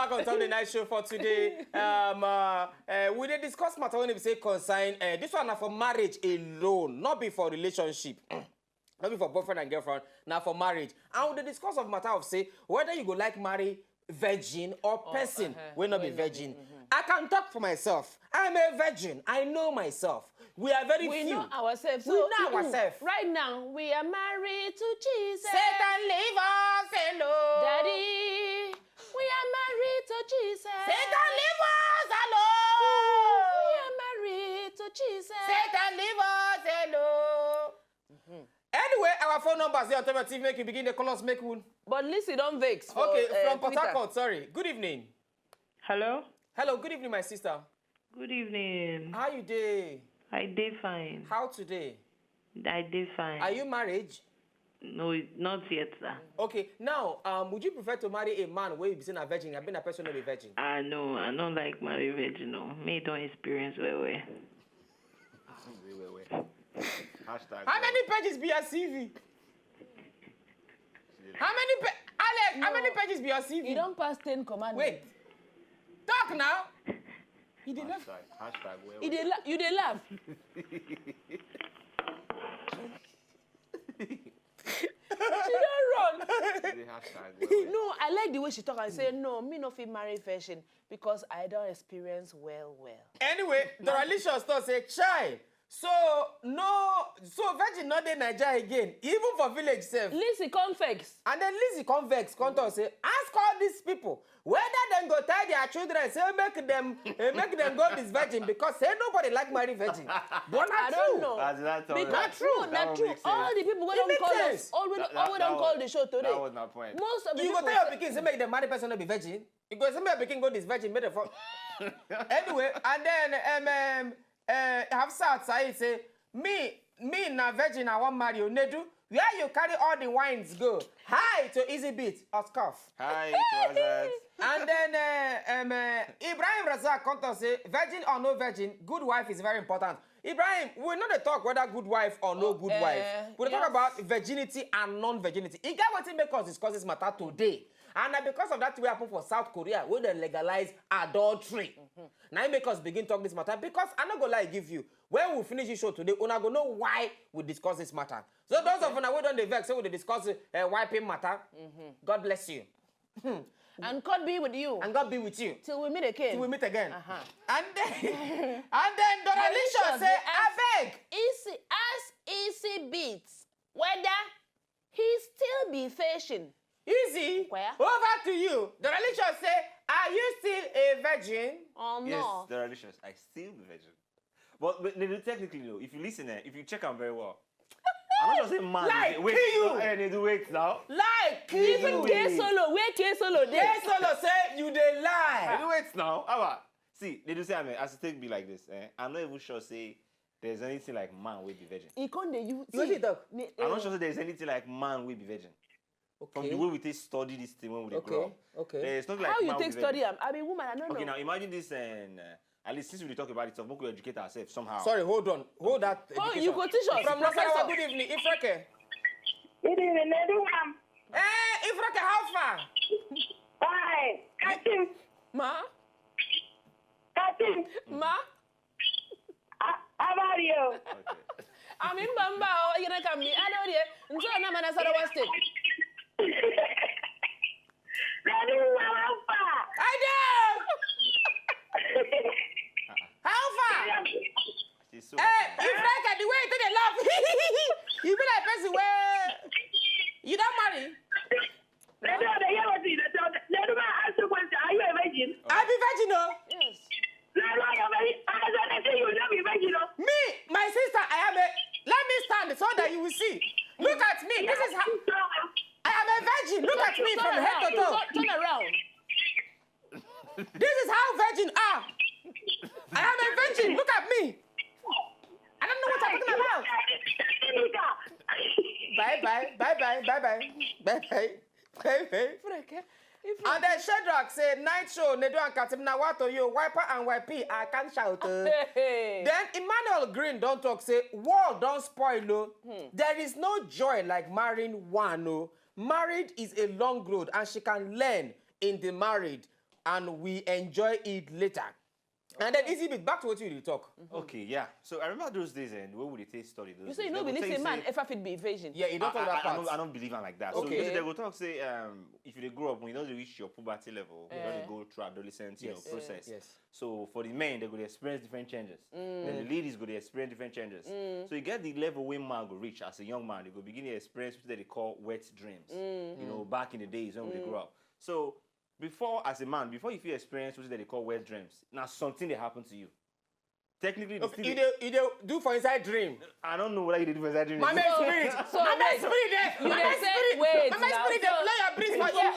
back on the night show for today. We did discuss matter when we say consign. This one for marriage alone, not before relationship. Not before boyfriend and girlfriend, now for marriage. And we discuss of matter of say whether you go like marry virgin or person will not be virgin. I can talk for myself. I'm a virgin. I know myself. We are very few. We know ourselves. We know ourselves. Right now, we are married to Jesus. Satan leave us alone. Daddy, we are married to Jesus. Satan leave us alone. We are married to Jesus. Satan leave us alone. Anyway, our phone numbers here on Puberty TV. Make you begin the call us, make one. But listen, don't vex. For, okay, from Port Twitter. Harcourt, sorry. Good evening. Hello? Hello, good evening, my sister. Good evening. How you day? I did fine. How today? I did fine. Are you married? No, not yet, sir. Okay, now, would you prefer to marry a man where you be seen a virgin? I've been a person not a virgin. No, I don't like marry virgin. No, me don't experience well. Hashtag. How many pages be your CV? Alex, how many pages be your CV? You don't pass 10 commandments. Wait. Talk now. He did laugh. Hashtag. You did laugh. She don't run. No, I like the way she talk and say, no, me no fit marry version because I don't experience well. Anyway, the religious thought say, chai. So virgin not in Nigeria again, even for village self. Lizzie convex. And then Lizzie convex come to say, ask all these people whether them go tell their children, say make them go this virgin because say nobody like marry virgin. But I don't know. Not true. Not true. All the people who don't call us, all don't call the show today. That was my point. Most of the you people go tell your pikin say make the marry person not be virgin. You go say make your pikin go this virgin, make the fuck. Anyway, and then Hafsat say, me na virgin I want marry you. Nedu, where you carry all the wines go? Hi to Easy Beat or Scuff. Hi, it was that. And then Ibrahim Razak come to say, virgin or no virgin, good wife is very important. Ibrahim, we're not to talk whether good wife or no good wife. We're talk about virginity and non-virginity. It got what it make us discuss this matter today. And because of that, we happen for South Korea, where they legalize adultery. Now it make us begin talk this matter because I'm not gonna lie give you. When we finish this show today, we're not gonna know why we discuss this matter. So those of you who don't vex, so we discuss wiping matter. God bless you. And God be with you. And God be with you. Till we meet again. Till we meet again. And then Donalisha say, I beg. Easy beats. Whether he still be fishing. Easy. Where? Over to you. Donalisha say, are you still a virgin? Oh no. Yes, they're delicious. I still be virgin. But technically, though, if you listen, if you check them very well, I'm not just saying man. Like, wait, kill you. They do wait now. Like, Even K Solo, where K Solo there? K Solo say you dey lie. They do wait now. How about? See, they do say, I mean, as it take be like this, I'm not even sure say there's anything like man will be virgin. He can't you. I'm not sure there's anything like man will be virgin. Okay. From the way we take study this thing when we grow up. Okay. It's not like How you man take will be study? virgin. I mean, woman, I don't know. Okay, now imagine this and at least since we talk about it, so we could educate ourselves somehow. Sorry, hold on. Hold that. Oh, education. you go teach us. From Nasarawa, good evening. Ifrake. Good evening, everyone. Ifrake, how far? Hi, Katim. Ma? Katim, Ma? how are you? Okay. I'm in Bamba. You're not coming. I know you. I'm sorry, I'm in Nasarawa State. I know. How far? She's so Ifrake, the way they laugh. You be like person where you don't marry. Let me ask you a question. Are you a virgin? I be virgin, no? Yes. Me, my sister, I am a. Let me stand so that you will see. Look at me. This is how I am a virgin. Look at me from head to toe. Turn around. This is how virgin are. I am a virgin. Look at me. I don't know what I'm talking about. Bye. And then Shadrach said, night show, Nedu and Katim, now what are you? Wiper and YP, I can't shout. Then Emmanuel Green don't talk, say, world don't spoil, no. There is no joy like marrying one, no. Married is a long road and she can learn in the married. and we enjoy it later. And then easy bit back to what you talk. Okay, yeah. So I remember those days and where would they study those You say days? you know, believe a man if I fit be virgin. Yeah, you don't talk that part. I don't believe in like that. Okay. So they go talk say if you grow up when you don't reach your puberty level, you don't go through adolescence, process. Yes. So for the men, they go to experience different changes. Then the ladies go to experience different changes. So you get the level where man go reach as a young man, they go begin to experience what they call wet dreams. You know, back in the days when they grow up. So before as a man, before you feel experience what they call wet dreams, now something that happened to you. Technically, you do for inside dream. I don't know what you do for inside dream. My man spirit. So My man spirit there. You My man say, spirit. wait, My man now, spirit there. so- Blow your breeze for you.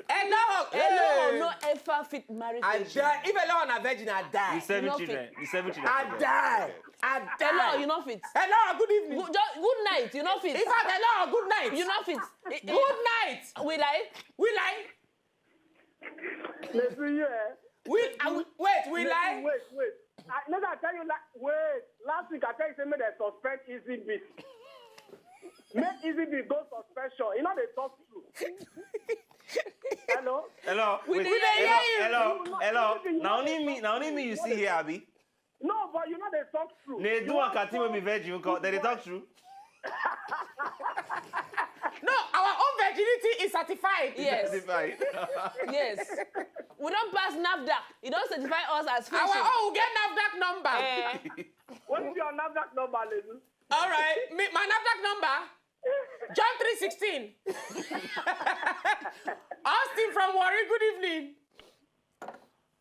Hello, no ever fit marry I virgin. die. If a law on a virgin, I die. The seven Enough children. The 7 children. I die. I die. Hello, you know fit. Hello, good evening. Good night, you know fit. In fact, hello, good night. You know fit. Good night. We like. We like. Let's see you. Wait, we like. Wait. I tell you, wait. Last week I tell you, say, me they suspend Easy Beat. Make Easy Beat go suspension. You know they talk true. Hello? Hello. We Wait, didn't hear you. Hello. Now only me you see here, Abby. No, but you know they talk true. Nedu and Katim will be virgin. Then they talk true. No, our own virginity is certified. Yes. Certified. Yes. We don't pass NAFDAC. You don't certify us as Our virgin. own will get NAFDAC number. What is your NAFDAC number, lady? All right, my NAFDAC number. John 3:16. Austin from Warri, good evening.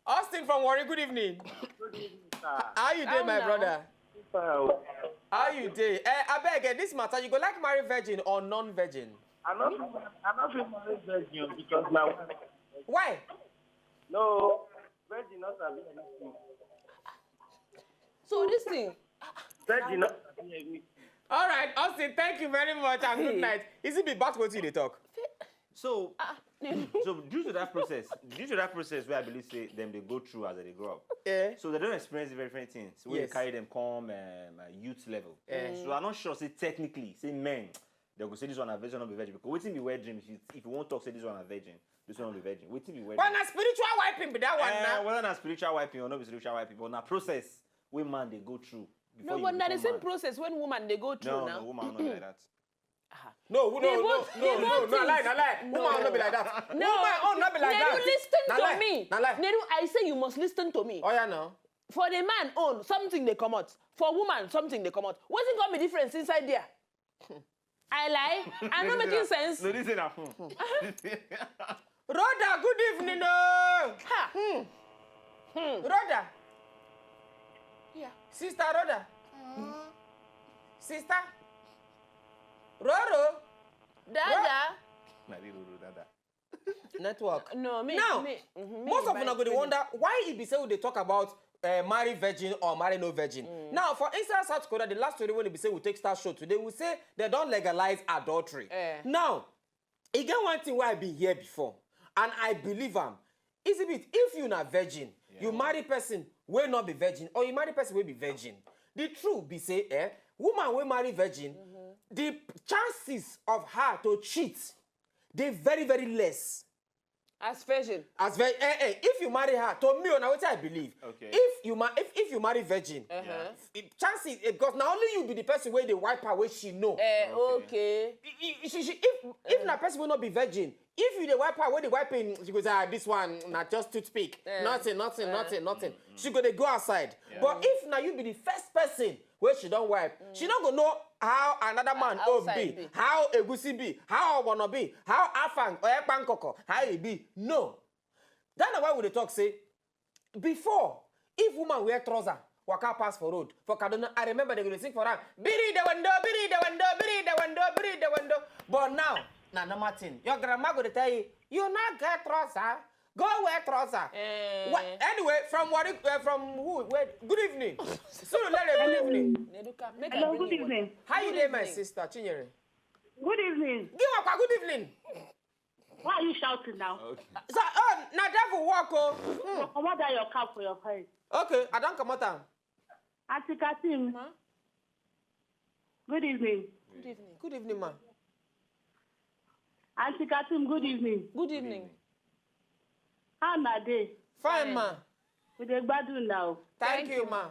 Austin from Warri, good evening. Good evening, sir. How you doing, my now? brother? Well, How you doing? I beg, this matter, you go like marry virgin or non-virgin? I'm not married virgin because my wife. Why? No, virgin not having anything. So this thing. Virgin not having anything. All right, Austin, thank you very much and good night. Is it be back to what you talk? So due to that process where I believe say them they go through as they grow up. Yeah. So they don't experience the very different things. So we Yes. carry them come youth level. So I'm not sure say technically say men they go say this one a virgin or be virgin because waiting be weird dream if you won't talk say this one a virgin, this one will be virgin. Waiting be weird. Well, na spiritual wiping be that one now. Whether not spiritual wiping or not be spiritual wiping, but na process where man they go through. No, before but you now the become same man. process when woman they go through No, now. woman not like that. No, They both lie. No. Woman will not be like that. No, Woman will not be like that. Nedu, listen Na to lie. me. Na lie. Nedu, I say you must listen to me. Oh yeah, no. For the man own, something they come out. For woman, something they come out. What's it gonna be difference inside there? I lie. I'm not making sense. No, this is not. Rhoda, good evening. Oh. Ha. Rhoda. Yeah. Sister Rhoda. Sister. Roro. Dada. Network. No, me. Now, me. Most of them are going to wonder why it be say they talk about marry virgin or marry no virgin. Now, for instance, South Korea, the last story when they say we take Star Show today, we say they don't legalize adultery. Now, again, one thing where I been here before, and I believe is a bit if you're not virgin, you marry person will not be virgin, or you marry person will be virgin. The truth be say, woman will marry virgin, the chances of her to cheat, they very, very less. As virgin. As if you marry her, to me, now what I believe. Okay. If you marry virgin, chances because now only you be the person where they wipe her where she know. Okay. If na person will not be virgin, if you the wipe her where they wiping, she goes this one not just toothpick, nothing. She go they go outside. But if now you be the first person where she don't wipe, she not gonna know how another man be, how egusi be, how wanna be, how afang or ekpankoko, how it be. No. That's why we dey talk say before if woman wear trouser waka pass for road for Kaduna, I remember they go sing for her biri the window, biri the window, biri the window, biri the window. But now na normal thing. Your grandma go to tell you not get trouser. Go wear trouser. Anyway, from what? From who? Where? Good evening. Good evening. Hello, good evening. How you doing, my sister, Chinyere? Good evening. Give up a good evening. Why are you shouting now? Okay. So, now that for walk, oh. Come on, your cap for your head. Okay, I don't come out. Auntie Katim. Good evening. Good evening. Good evening, ma. Auntie Katim, good evening. Good evening. How na day? Fine, ma. We dey gbadun now. Thank you, ma.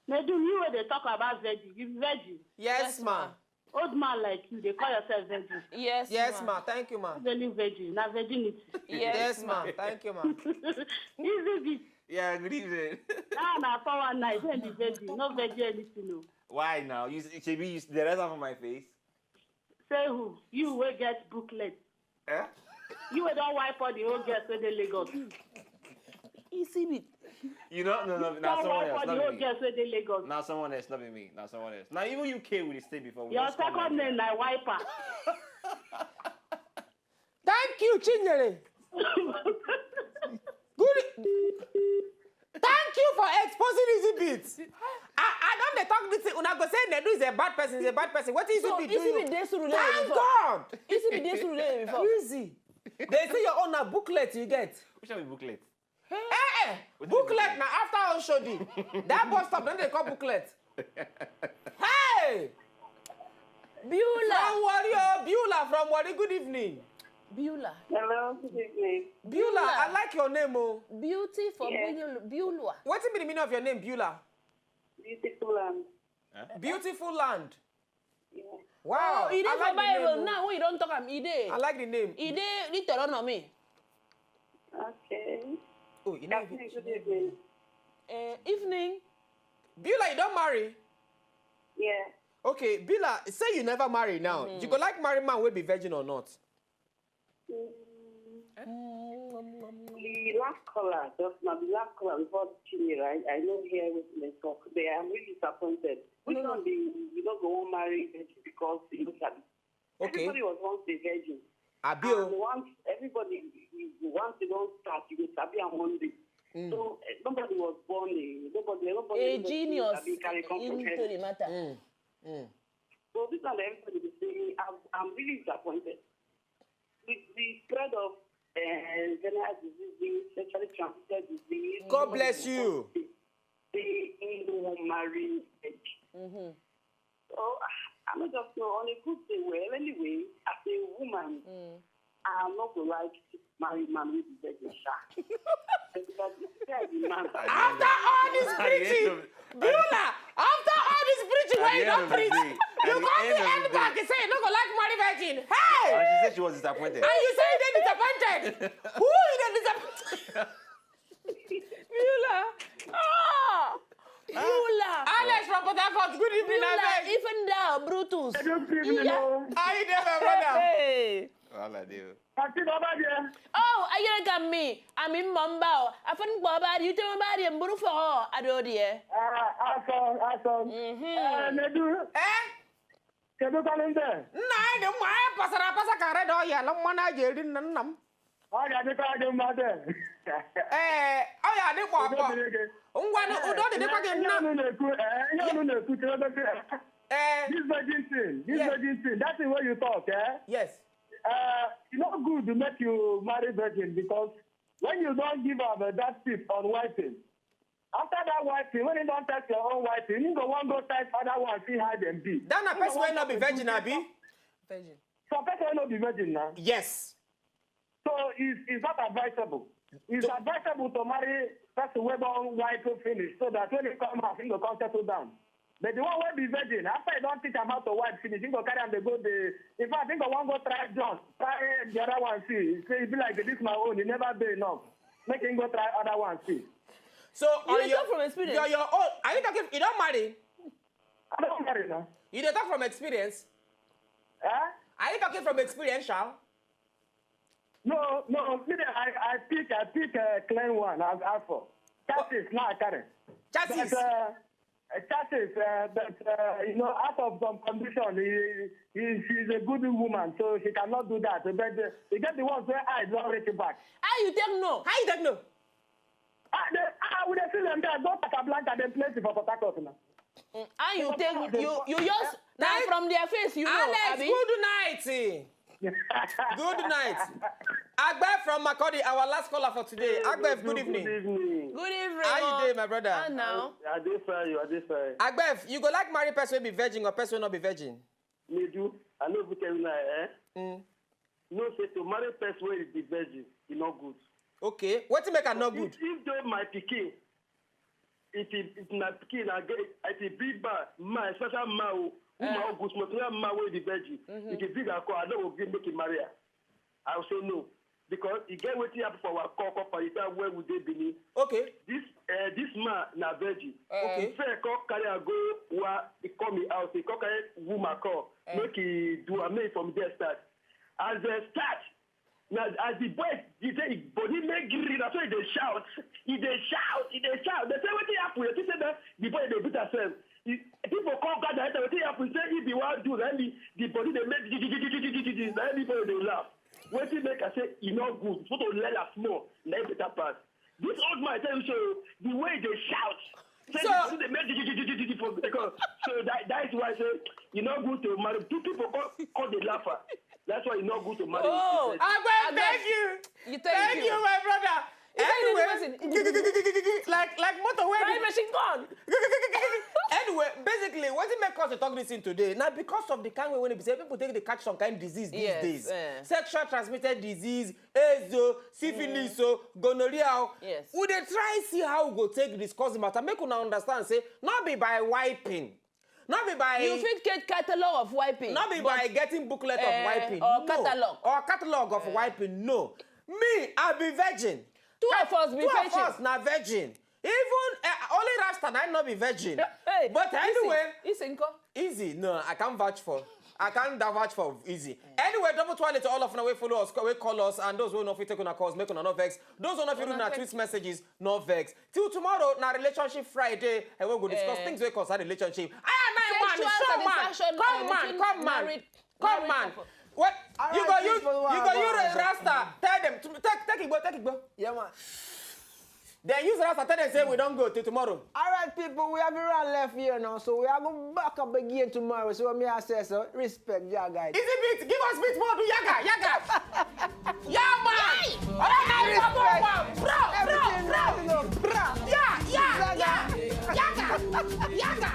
Nedu, you wey dey talk about virgin, you virgin. Yes, ma. Old man like you, they call yourself virgin. Yes, Yes, ma. Thank you, ma. Very virgin, na virginity. Yes, ma. Thank you, ma. Easy bit. Yeah, good evening. Now na 419, when the virgin, no virgin anything no. Why now? Shebi, the rest of my face. Say who? You wey get booklet. Eh? You wey don wipe all the whole girls wey dey Lagos. Easy bit. You know, no, Don now someone wipe else, all the not whole me. girls wey dey Lagos. Now someone else, not me. Now someone else. Now even UK will stay before. We Your just come second like name na wiper. Thank you, Chinyere. Good. Thank you for exposing Easy Bits. I don't dey talk this thing. Una go say Nedu is a bad person. He's a bad person. What is Easy Bits? Easy bit dey surulere Thank before. God. Easy bit dey surulere before. Easy. They say your own na booklet you get. Which one be booklet? Booklet na after Oshodi. That bus stop, then they call booklet. Hey! Beulah. From Wari, Beulah from Wari. Good evening. Beulah. Hello, good evening. Beulah, I like your name, oh. Beauty for Yes. Beulah. What's the meaning of your name, Beulah? Beautiful and Beautiful land. yeah. Wow. Oh, e dey I for like the name, Bible oh. now when you don talk am, e dey. I like the name. E dey Deuteronomy. Okay. Oh, you know. Captain, good evening. Evening. Beulah, you don't marry. Yeah. Okay, Beulah, say you never marry now. You go like marry man will be virgin or not? The last caller, just now, the last caller before Chini, right? I know here with the talk. They are really disappointed. Which one you don't go on marry because you look at it. Okay. Everybody was once a virgin. Abio. And once everybody, once they don't start, you will sabi on Monday. So nobody was born A genius into the matter. So this one everybody will say, I'm really disappointed. With the spread of general disease, sexually transmitted disease. God bless you. They won't marry. So I'm not just know on a good day. Well, anyway, as a woman, I'm not going to like marry man with the virgin shark. After all this preaching, Beulah, after all this preaching, where you don't preach, you come to end back and say you don't go like marry virgin. Hey! And she said she was disappointed. And you say they're disappointed. Who is the disappointed? Beulah. Oh! Beulah. Alex from Port Harcourt, good evening, Beulah, Alex. even thou, Brutus. Good evening, oh. How you doing, my brother? Hey. All I do. Katim, how about you? Oh, I got me. I'm in Mumbai. I found Baba, you tell me about him, for I do dear. Awesome. Nedu, kedu kalende? Nah, the my pasara kare do ya lam mana jeri nanam. Oh, ya de ka de mate. Oh ya de papa. Ngwanu udo de kwa ge na. You know, this virgin thing, that's the way you talk, eh? Yes. It's not good to make you marry virgin because when you don't give up that tip on wiping, after that wiping, when you don't touch your own wiping, you go one go touch other one, see how them be. That na person will not be virgin, Abi. Virgin. So person will not be virgin now. Yes. So it's not advisable. It's advisable to marry person who don't wipe finish so that when you come out, you go come settle down. But the one will be virgin. After you don't teach him how to wipe finish, you go carry him to go the. In fact, I think I want to go try John. Try the other one see. Say it be like this my own. It never be enough. Make him go try other one see. So You talk from experience. Your own. Are you talking? You don't marry. I don't marry now. You don't talk from experience. Are you talking from experience, Charles? No. I pick a clean one. I've asked for. Chassis, not a carry. Chassis. Chassis, but you know, out of some condition, she's a good woman, so she cannot do that. But you get the ones where I don't reach back. How you take no? How you don't know? With the film there, go Casablanca, then place it for Port Harcourt now. How you take you just now from their face, you know, Alex, Abi? good night. Good night. Agbev from Makodi, our last caller for today. Agbev, good evening. Good evening. Good evening. How you doing, my brother? And now? I did fair. Agbev, you go like marry person will be virgin or person will not be virgin? Me do. I know if you can, no say to marry person wey be virgin, e no good. Okay, what make am not good? If though my pikin, if my pikin if he big bad, my special man, woman good, small man wey be virgin, if he big and call, I no go gree make him marry her. I will say no. Because he get wetin happen for our call for the where would they be? Okay. This man na virgin. Okay. Fair call carry a go where he call me out. He call carry woman call. Make he do a mail from there start. As they start, now as the boy he say his body make green. That's why they shout. He dey shout. They say wetin happen. They say that the boy dey beat herself. People call God that wetin happen. Say if he want do then the body they make. Then people they laugh. Wetin make I say e no good, so to let us small, let better pass. This old man tell you so the way they shout, so they make so that is why I say e no good to marry. Two people call the laugher. That's why e no good to marry. Oh, thank you. Thank you, my brother. Anyway, like motorway. Time machine gone. Anyway, basically, what it make us to talk this in today? Now, because of the kind way when it be say people take the catch some kind of disease these days, sexual transmitted disease, AIDS, syphilis, gonorrhea. Yes. We dey try see how we go take discuss the matter. Make una understand, say not be by wiping. Not be by... You fit get catalog of wiping. Not be by getting booklet of wiping. Or no. catalog. Or catalog of wiping, no. Me, I be virgin. Two of us be virgin. Two of us na virgin. Even only Rasta I not be virgin. Hey, but anyway... Easy. No, I can't vouch for. I can't vouch for easy. Anyway, double twirl to all of them. We follow us, we call us, and those who know if you take on a calls, make on a no vex. Those who know if you do not tweet messages, no vex. Till tomorrow, na relationship Friday, and we'll go discuss things we concern relationship. Come man. What? All You right, go use Rasta. Tell them take it, go. Yeah, man. Then use Rasta. Tell them say we don't go till tomorrow. All right, people, we have around left here now, so we are going back up again tomorrow. So what me I say, so respect, yeah, guys. Easy beat, give us beat more, do yaga. Yeah, man. All right, bro. Yeah. Yaga.